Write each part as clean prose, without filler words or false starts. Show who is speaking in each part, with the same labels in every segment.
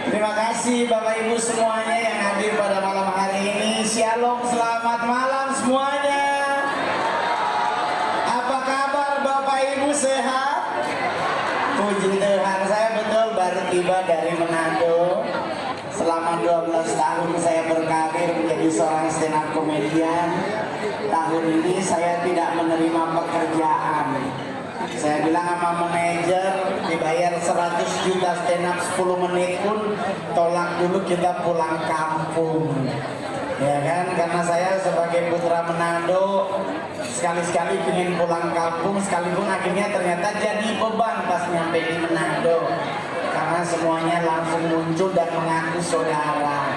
Speaker 1: Terima kasih Bapak Ibu semuanya yang hadir pada malam hari ini. Shalom, selamat malam semuanya. Apa kabar Bapak Ibu, sehat? Puji Tuhan, saya betul baru tiba dari Manado. Selama 12 tahun saya berkarir menjadi seorang stand up comedian. Tahun ini saya tidak menerima pekerjaan. Saya bilang sama manajer, dibayar 100 juta stand up 10 menit pun tolak dulu, kita pulang kampung. Ya kan, karena saya sebagai putra Manado sekali-sekali ingin pulang kampung, sekalipun akhirnya ternyata jadi beban pas nyampe di Manado, karena semuanya langsung muncul dan mengaku saudara.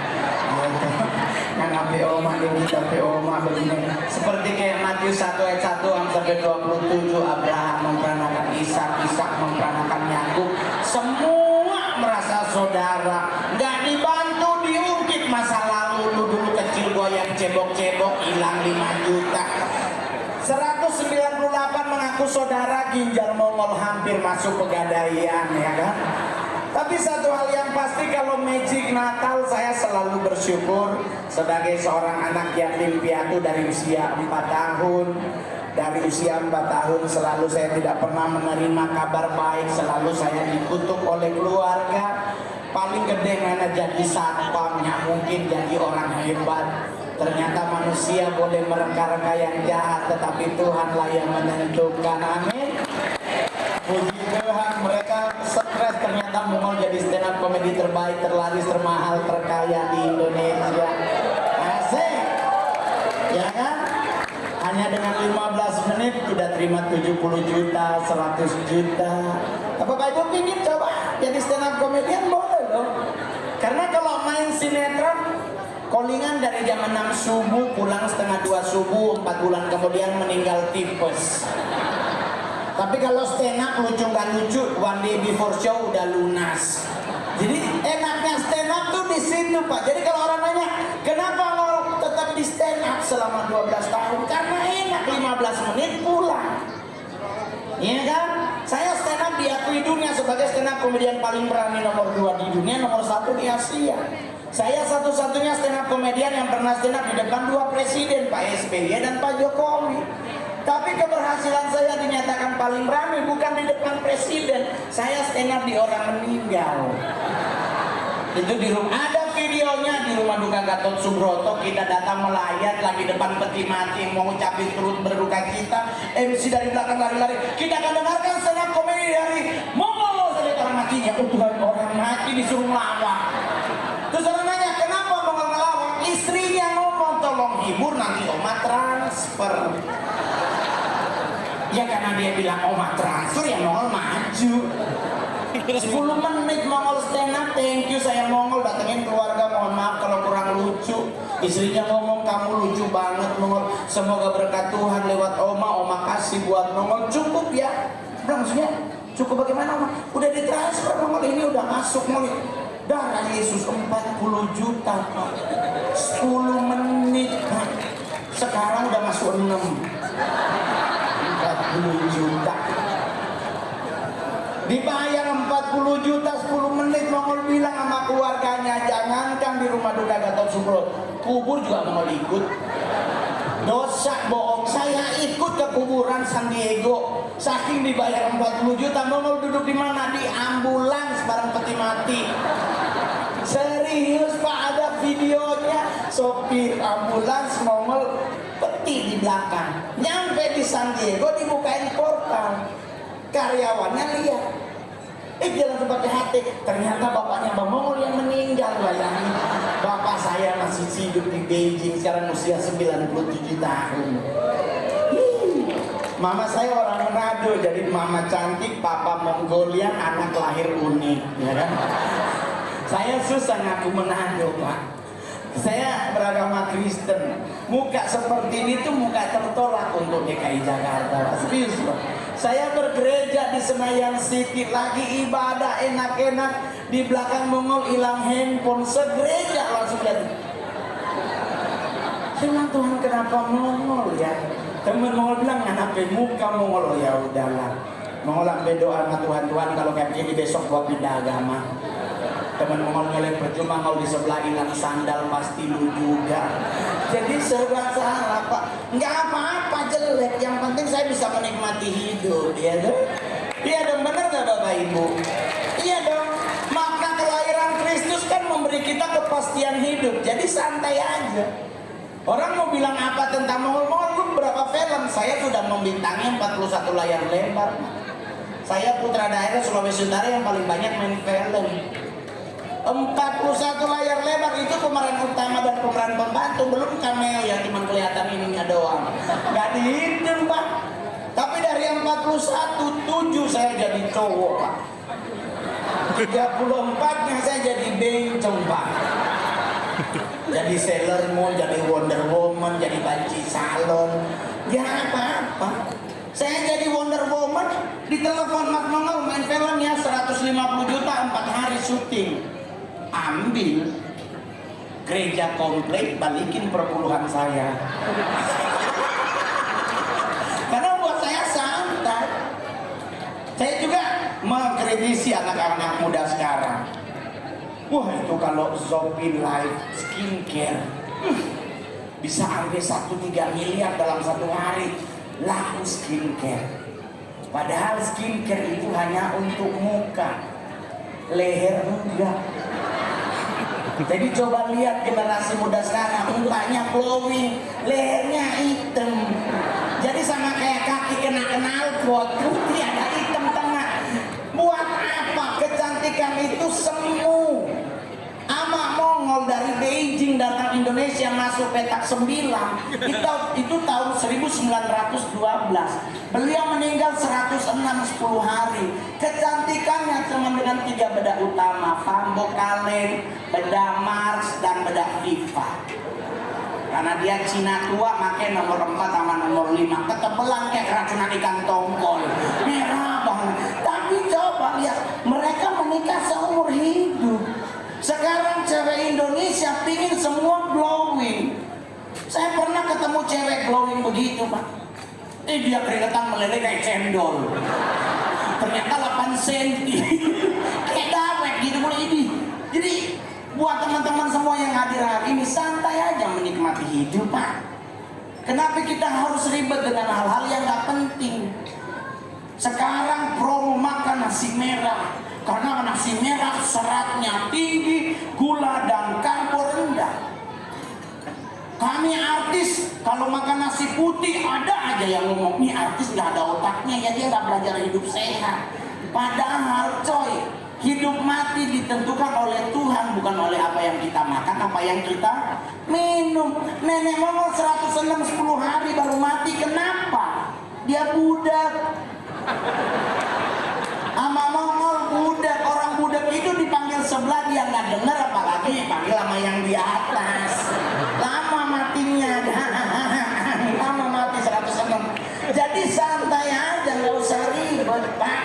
Speaker 1: Yang sampai oma ini, sampai oma begini. Seperti kayak Matius 1 ayat 1 sampai 27, Abraham memperanakan Ishak, Ishak memperanakan Yakub. Semua merasa saudara. Nggak dibantu, diungkit masa lalu. Dulu kecil gua yang cebok-cebok hilang 5 juta. 198 mengaku saudara, ginjal Mongol hampir masuk pegadaian, ya kan? Tapi satu hal yang pasti, kalau magic Natal saya selalu bersyukur sebagai seorang anak yatim piatu dari usia 4 tahun. Dari usia 4 tahun selalu saya tidak pernah menerima kabar baik, selalu saya dikutuk oleh keluarga. Paling gede mana jadi satpam, yang mungkin jadi orang hebat. Ternyata manusia boleh mereka-reka yang jahat, tetapi Tuhanlah yang menentukan. Amin. Puji Tuhan, mereka stres, ternyata Mongol jadi stand up komedi terbaik, terlaris, termahal, terkaya di Indonesia. Asik, ya kan? Hanya dengan 15 menit sudah terima 70 juta, 100 juta. Bapak Ibu pingin coba jadi stand up komedian, boleh loh. Karena kalau main sinetron, callingan dari jam 6 subuh, pulang setengah 2 subuh, 4 bulan kemudian meninggal tipes. Tapi kalau stand up lucu nggak lucu, one day before show udah lunas. Jadi enaknya stand up tuh di situ, Pak. Jadi kalau orang nanya, kenapa mau tetap di stand up selama 12 tahun? Karena enak, 15 menit pulang. Iya kan? Saya stand up diakui dunia sebagai stand up komedian paling berani nomor 2 di dunia, nomor 1 di Asia. Saya satu-satunya stand up komedian yang pernah stand up di depan 2 presiden, Pak SBY dan Pak Jokowi. Tapi keberhasilan saya dinyatakan paling berani bukan di depan presiden. Saya stand up di orang meninggal. Itu di rumah, ada videonya di rumah duka Gatot Subroto. Kita datang melayat lagi depan peti mati, mau ngucapin turut berduka kita. MC dari belakang lari-lari. Kita akan dengarkan stand up komedi dari Mongol. Saya orang matinya, Tuhan, orang mati disuruh ngelawak. Terus orang nanya, kenapa Mongol ngelawak? Istrinya ngomong, tolong hibur, nanti oma transfer. Ya karena dia bilang oma transfer, ya Mongol maju. 10 menit Mongol stand up, thank you saya Mongol, datengin keluarga, mohon maaf kalau kurang lucu. Istrinya ngomong, kamu lucu banget Mongol, semoga berkat Tuhan lewat oma kasih buat Mongol. Cukup ya? Maksudnya cukup bagaimana oma? Udah ditransfer Mongol, ini udah masuk Mongol. Darah Yesus 40 juta Pak. 10 menit Pak. Sekarang udah masuk 6. 40 juta dibayar 40 juta 10 menit. Mongol bilang sama keluarganya, jangankan di rumah duka Gatot Subroto, kubur juga Mongol ikut. Dosa bohong, saya ikut ke kuburan San Diego. Saking dibayar 40 juta, Mongol duduk di mana? Di ambulans bareng peti mati. Serius Pak, ada videonya. Sopir ambulans Mongol peti di belakang. Nyampe di San Diego dibukain portal. Karyawannya lihat, Dia langsung pakai hati. Ternyata bapaknya Bang Mongol yang meninggal, bayangin. Bapak saya masih hidup di Beijing, sekarang usia 97 tahun. Mama saya orang Manado, jadi mama cantik, papa Mongolia, anak lahir unik, ya kan? Saya susah ngaku Manado, Pak. Saya beragama Kristen. Muka seperti ini tuh muka tertolak untuk DKI Jakarta, Pak. Serius, Pak. Saya bergereja di Senayan City, lagi ibadah enak-enak, di belakang Mongol hilang handphone, segereja langsung lihat. Saya bilang, Tuhan kenapa Mongol ya? Temen Mongol bilang, ngapain muka Mongol? Oh ya udahlah. Mongol sampai doa sama Tuhan kalau kayak begini besok gua pindah agama. Temen Mongol nyolek percuma, kau di sebelah hilang sandal pasti lu juga. Jadi serba salah, Pak. Nggak apa-apa jelek, yang penting saya bisa menikmati hidup, ya dong? Iya dong, bener nggak Bapak Ibu? Iya dong. Makna kelahiran Kristus kan memberi kita kepastian hidup. Jadi santai aja. Orang mau bilang apa tentang Mongol berapa film? Saya sudah membintangi 41 layar lebar. Saya putra daerah Sulawesi Utara yang paling banyak main film. 41 layar lebar itu pemeran utama dan pemeran pembantu, belum cameo yang cuma kelihatan ininya doang. Gak dihitung, Pak. Tapi dari yang 41, 7 saya jadi cowok, Pak. 34-nya saya jadi bencong, Pak. Jadi Sailor Moon, jadi Wonder Woman, jadi banci salon. Ya apa-apa. Saya jadi Wonder Woman, ditelepon Mas Mongol main filmnya 150 juta 4 hari syuting. Ambil gereja komplek, balikin perpuluhan saya. Karena buat saya santai. Saya juga mengkritisi anak-anak muda sekarang. Wah, itu kalau Zombie Life Skincare bisa ambil 1-3 miliar dalam 1 hari laku skincare. Padahal skincare itu hanya untuk muka, leher enggak. Jadi coba lihat generasi muda sekarang, mukanya glowing, lehernya hitam. Jadi sama kayak kaki kena knalpot, putih ada hitam tengah. Buat apa? Kecantikan itu semu. Ama Mongol dari Beijing datang Indonesia masuk petak 9 itu tahun 1912. Beliau meninggal 106 10 hari. Kecantikannya cuma dengan 3 bedak utama, Fambo Kaleng, bedak Mars dan bedak Viva. Karena dia Cina tua, pakai nomor 4 sama nomor 5. Ketebelan kayak keracunan ikan tongkol, merah banget. Tapi coba lihat, mereka menikah seumur hidup. Sekarang cewek Indonesia pingin semua glowing. Saya pernah ketemu cewek glowing begitu, Pak. Dia keringetan meleleh kayak cendol. Ternyata 8 cm. Kayak dawet gitu mulai ini. Jadi buat teman-teman semua yang hadir hari ini, santai aja menikmati hidup, Pak. Kenapa kita harus ribet dengan hal-hal yang gak penting? Sekarang promo makan nasi merah. Karena nasi merah seratnya tinggi, gula dan karbo rendah. Kami artis kalau makan nasi putih ada aja yang ngomong, nih artis gak ada otaknya ya, dia gak belajar hidup sehat. Padahal coy, hidup mati ditentukan oleh Tuhan, bukan oleh apa yang kita makan, apa yang kita minum. Nenek Mongol 106 10 hari baru mati, kenapa? Dia budak. Ama Mongol budak, orang budak itu dipanggil sebelah dia nggak dengar, apalagi dipanggil sama yang di atas. Lama matinya, lama mati 106. Jadi santai aja, nggak usah ribet, Pak.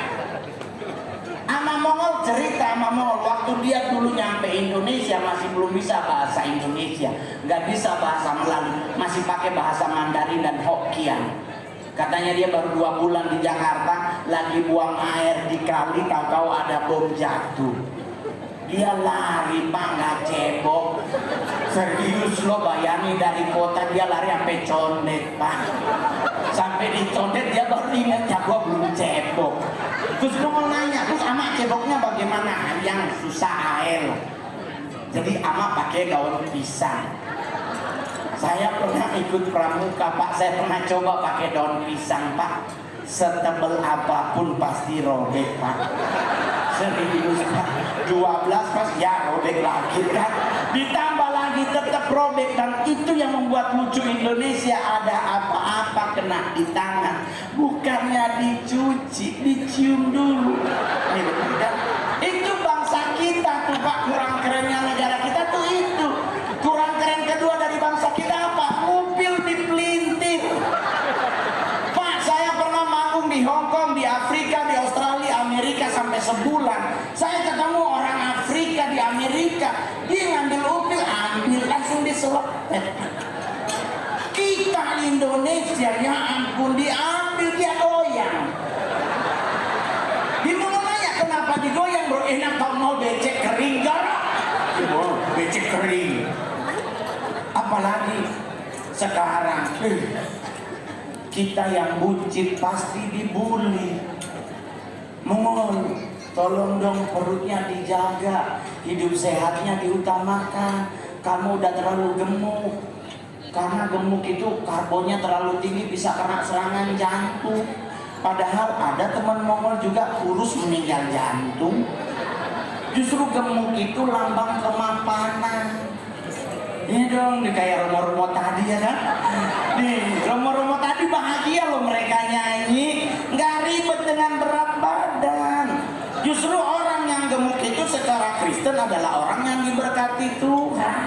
Speaker 1: Ama Mongol cerita, Ama Mongol waktu dia dulu nyampe Indonesia masih belum bisa bahasa Indonesia, nggak bisa bahasa Melayu, masih pakai bahasa Mandarin dan Hokkien. Katanya dia baru 2 bulan di Jakarta, lagi buang air di kali, tahu-tahu ada bom jatuh. Dia lari, Pak, nggak cebok. Serius lo, bayangin dari kota dia lari sampai Condet, Pak. Sampai di Condet dia baru ingat, ya gua belum cebok. Terus gue mau nanya, terus ama ceboknya bagaimana? Yang susah air. Jadi ama pakai daun pisang. Saya pernah ikut pramuka, Pak. Saya pernah coba pakai daun pisang, Pak. Setebal apapun pasti robek, Pak. 12 pas ya robek lagi kan, ditambah lagi tetap robek. Dan itu yang membuat lucu Indonesia, ada apa-apa kena di tangan bukannya dicuci, dicium dulu. Ini betul kan? Itu bangsa kita tuh Pak, kurang kerennya negara kita tuh itu. Kurang keren kedua dari bangsa kita apa? Mobil dipelintir. Pak, saya pernah manggung di Hong Kong, di Afrika, di Australia, Amerika sampai sebulan. Saya ketemu orang Afrika di Amerika, dia ngambil upil, ambil langsung diselopet. Kita Indonesia, ya ampun, diambil dia goyang. Dia mau nanya kenapa digoyang bro? Enak kau mau becek kering gak? Oh, becek kering. Apalagi sekarang, kita yang buncit pasti dibully. Mohon tolong dong perutnya dijaga, hidup sehatnya diutamakan. Kamu udah terlalu gemuk, karena gemuk itu karbonnya terlalu tinggi, bisa kena serangan jantung. Padahal ada teman Mongol juga kurus meninggal jantung. Justru gemuk itu lambang kemapanan. Ini dong, di kayak romo-romo tadi ya kan. Nih, romo-romo tadi bahagia loh mereka nyanyi, nggak ribet dengan berat badan. Justru orang yang gemuk itu secara Kristen adalah orang yang diberkati Tuhan.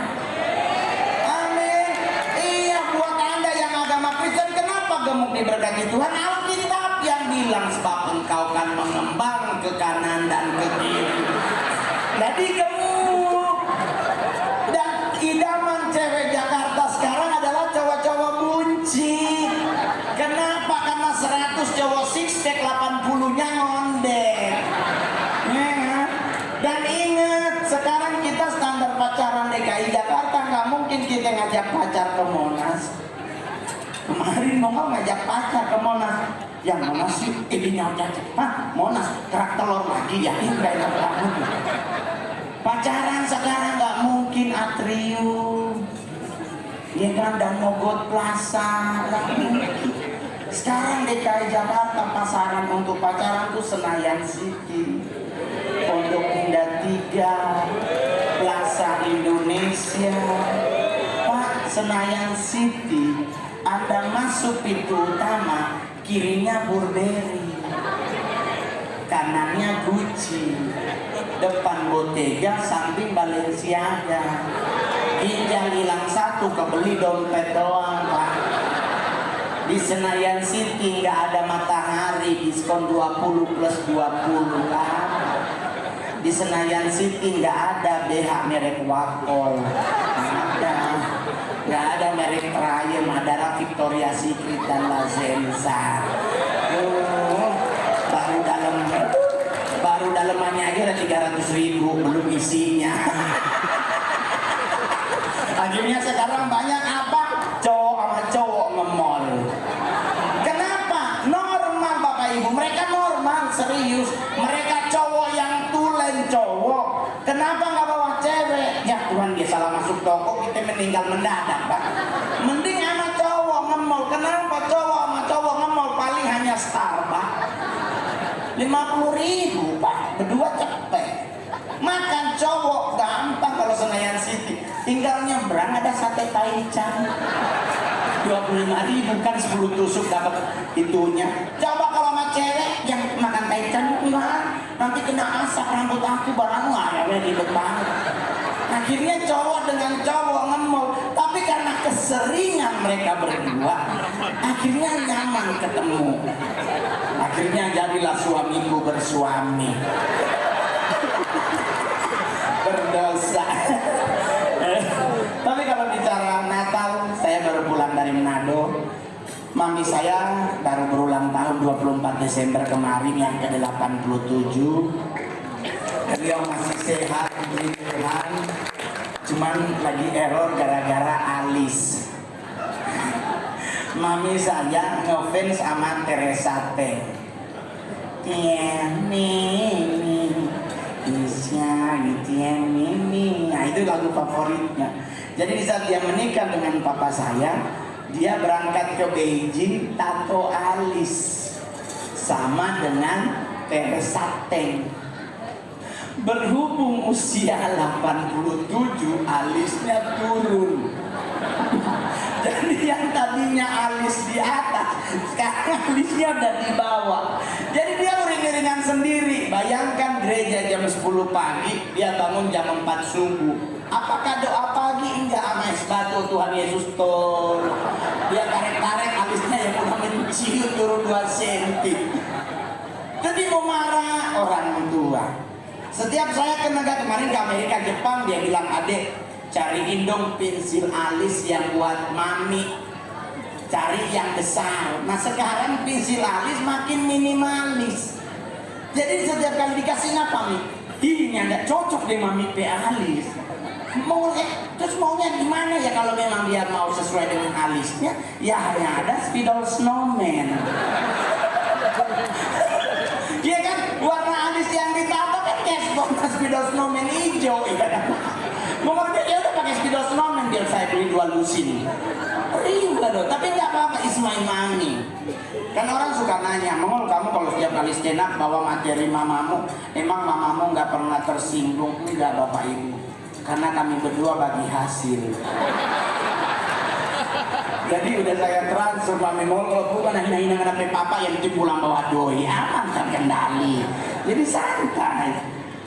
Speaker 1: Amin. Iya, buat Anda yang agama Kristen, kenapa gemuk diberkati Tuhan? Alkitab yang bilang sebab engkau kan mengembang ke kanan dan ke kiri. Jadi gemuk. Dan idaman cewek Jakarta sekarang adalah cowok-cowok buncit. Kenapa? Karena 100 cowok six pack, 80-nya ngondek. Ya. Dan ingat, sekarang kita standar pacaran DKI Jakarta, nggak mungkin kita ngajak pacar ke Monas. Kemarin mau ngajak pacar ke Monas, yang Monas sih ini nyajak, Monas kerak telur lagi ya, ini nggak enak banget. Pacaran sekarang nggak mungkin atrium, ya kan, dan Mogot Plaza. Sekarang DKI Jakarta pasaran untuk pacaran tuh Senayan City, Pondok Indah 3, Plaza Indonesia. Pak, Senayan City, Anda masuk pintu utama, kirinya Burberry, kanannya Gucci, depan Bottega, samping Balenciaga. Ginjal hilang satu, kebeli dompet doang Pak. Di Senayan City nggak ada matahari, diskon 20 plus 20 Pak. Di Senayan City nggak ada BH merek Wakol, nggak ada merek Triumph, ada Victoria's Secret dan La Senza. Baru dalemannya aja ada 300.000, belum isinya. Akhirnya sekarang banyak apa? Cowok sama cowok nge-mall. Kenapa? Normal Bapak Ibu, mereka normal, serius. Mereka cowok yang tulen cowok. Kenapa nggak bawa cewek? Ya Tuhan, dia salah masuk toko, kita meninggal mendadak Pak. Mending sama cowok nge-mall. Kenapa? Cowok sama cowok nge-mall paling hanya Starbucks 50.000 Pak, berdua cepet. Makan cowok gampang kalau Senayan City, tinggal nyebrang ada sate taichan 25.000 kan 10 tusuk dapat itunya. Coba kalau sama cewek yang makan taichan, enggak, nanti kena asap rambut aku, barang ya ribet banget. Akhirnya cowok dengan cowok nge-mall, tapi karena keseringan mereka berdua, akhirnya nyaman ketemu. Akhirnya jadilah suamiku bersuami. Berdosa. Tapi kalau bicara Natal, saya baru pulang dari Manado. Mami saya baru berulang tahun 24 Desember kemarin yang ke-87. Beliau masih sehat, puji Tuhan. Cuman lagi error gara-gara alis. Mami saya ngefans sama Teresa Teh. Nah itu lagu favoritnya. Jadi di saat dia menikah dengan papa saya, dia berangkat ke Beijing tato alis sama dengan Teresa Teng. Berhubung usia 87, alisnya turun. Jadi yang tadinya alis di atas, sekarang alisnya udah di bawah. Jadi dia uring-uringan sendiri. Bayangkan gereja jam 10 pagi, dia bangun jam 4 subuh. Apakah doa pagi? Enggak, sama es batu Tuhan Yesus tolong. Dia tarik-tarik alisnya yang udah menciut turun 2 cm. Jadi mau marah orang tua. Setiap saya ke negara kemarin ke Amerika, Jepang, dia bilang, adek, cariin dong pensil alis yang buat mami, cari yang besar. Nah sekarang pensil alis makin minimalis. Jadi setiap kali dikasih apa nih? Ini nggak cocok deh mami pe alis. Terus maunya gimana ya kalau memang dia mau sesuai dengan alisnya? Ya hanya ada spidol snowman. Iya kan, warna alis yang ditato kan kayak spidol snowman hijau, ya. Mengerti ya udah pakai spidol snowman, biar saya beli 2 lusin. Riba dong, tapi nggak apa-apa, is my money. Kan orang suka nanya, Mongol kamu kalau setiap kali stand up bawa materi mamamu, emang mamamu nggak pernah tersinggung? Enggak bapak ibu, karena kami berdua bagi hasil. Jadi udah saya transfer mami Mongol, kalau bukan hina-hina sampai papa yang penting pulang bawa doi, aman terkendali. Jadi santai.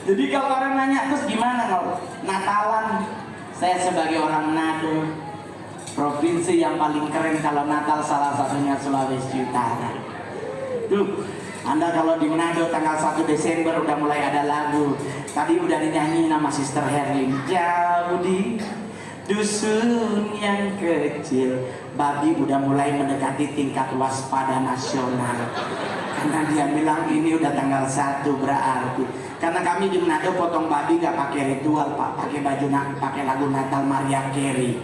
Speaker 1: Jadi kalau orang nanya terus gimana kalau Natalan, saya sebagai orang Manado, provinsi yang paling keren kalau Natal salah satunya Sulawesi Utara. Tuh, Anda kalau di Manado tanggal 1 Desember udah mulai ada lagu. Tadi udah dinyanyi nama Sister Herlin. Jauh di dusun yang kecil, babi udah mulai mendekati tingkat waspada nasional. Karena dia bilang ini udah tanggal 1 berarti. Karena kami di Manado potong babi gak pakai ritual pak, pakai baju pakai lagu Natal Mariah Carey.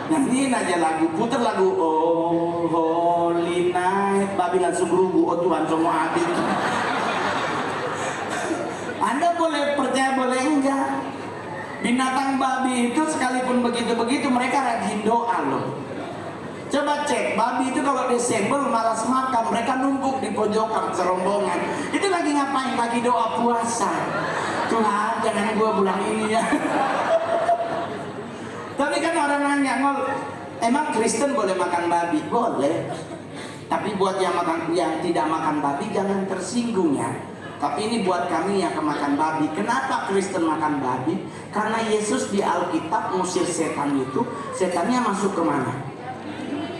Speaker 1: Nyanyiin aja lagu, puter lagu Oh Holy Night, babi langsung rubuh, oh Tuhan semua habis. Anda boleh percaya boleh enggak, binatang babi itu sekalipun begitu-begitu mereka rajin doa loh. Coba cek, babi itu kalau Desember malas makan, mereka numpuk di pojokan serombongan. Itu lagi ngapain? Lagi doa puasa. Tuhan jangan gua bulan ini ya. Tapi kan orang nanya, Ngol, emang Kristen boleh makan babi? Boleh. Tapi buat yang tidak makan babi jangan tersinggung ya. Tapi ini buat kami yang kemakan babi. Kenapa Kristen makan babi? Karena Yesus di Alkitab ngusir setan itu, setannya masuk ke mana?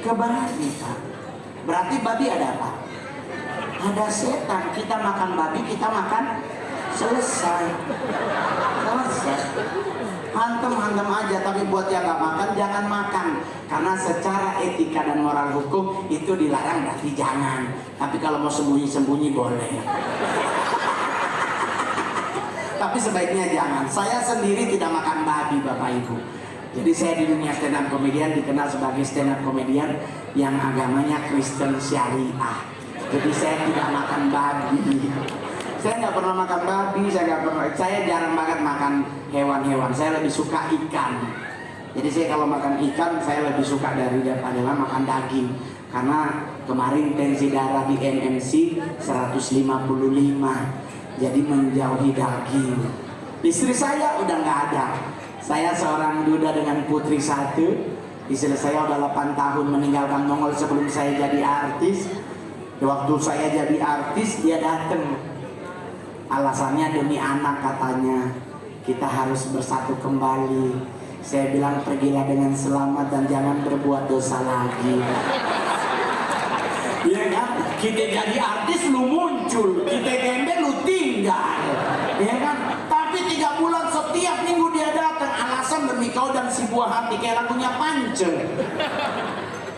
Speaker 1: Ke babi, Pak. Berarti babi ada apa? Ada setan. Kita makan babi, kita makan selesai. Selesai. Hantem aja, tapi buat yang nggak makan jangan makan, karena secara etika dan moral hukum itu dilarang, berarti jangan. Tapi kalau mau sembunyi boleh. Tapi sebaiknya jangan. Saya sendiri tidak makan babi bapak ibu. Jadi saya di dunia stand up komedian dikenal sebagai stand up komedian yang agamanya Kristen Syariah. Jadi saya tidak makan babi. Saya nggak pernah makan babi, saya jarang banget makan hewan-hewan. Saya lebih suka ikan. Jadi saya kalau makan ikan saya lebih suka daripada makan daging. Karena kemarin tensi darah di MMC 155, jadi menjauhi daging. Istri saya udah nggak ada. Saya seorang duda dengan putri 1. Istri saya udah 8 tahun meninggalkan Mongol sebelum saya jadi artis. Waktu saya jadi artis dia datang. Alasannya demi anak katanya, kita harus bersatu kembali. Saya bilang pergilah dengan selamat dan jangan berbuat dosa lagi. Iya kan? Kita jadi artis lu muncul, kita gembel lu tinggal. Iya kan? Tapi 3 bulan setiap minggu dia datang, alasan demi kau dan si buah hati, kayak lagunya Pance.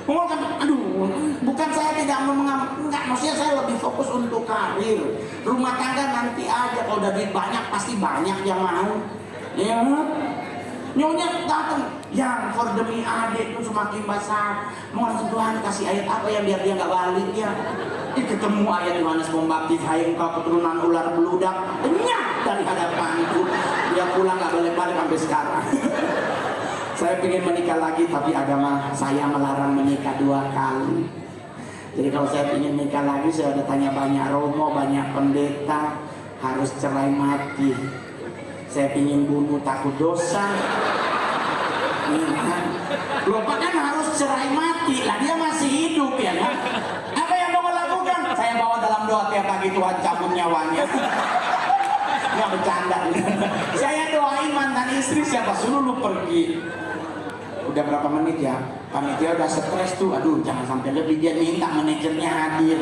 Speaker 1: Kan, aduh, bukan saya tidak enggak, maksudnya saya lebih fokus untuk karir. Rumah tangga nanti aja, kalau udah duit banyak pasti banyak yang mau. Ya, nyonya datang, yang for demi adik itu semakin besar. Mau Tuhan kasih ayat apa yang biar dia nggak balik ya? Ketemu ayat Yohanes Pembaptis, hai engkau keturunan ular beludak, nyak dari hadapanku. Dia pulang nggak balik-balik sampai sekarang. Saya ingin menikah lagi, tapi agama saya melarang menikah 2 kali. Jadi kalau saya ingin menikah lagi, saya udah tanya banyak romo, banyak pendeta. harus cerai mati. Saya pingin bunuh takut dosa. Lupa kan harus cerai mati lah, dia masih hidup ya kan. Apa yang mau lakukan? Saya bawa dalam doa tiap pagi, Tuhan cabut nyawanya. Nggak bercanda. Saya doain mantan istri, siapa suruh lu pergi. Udah berapa menit ya? Panitia udah stres tuh, aduh jangan sampai lebih, dia minta manajernya hadir.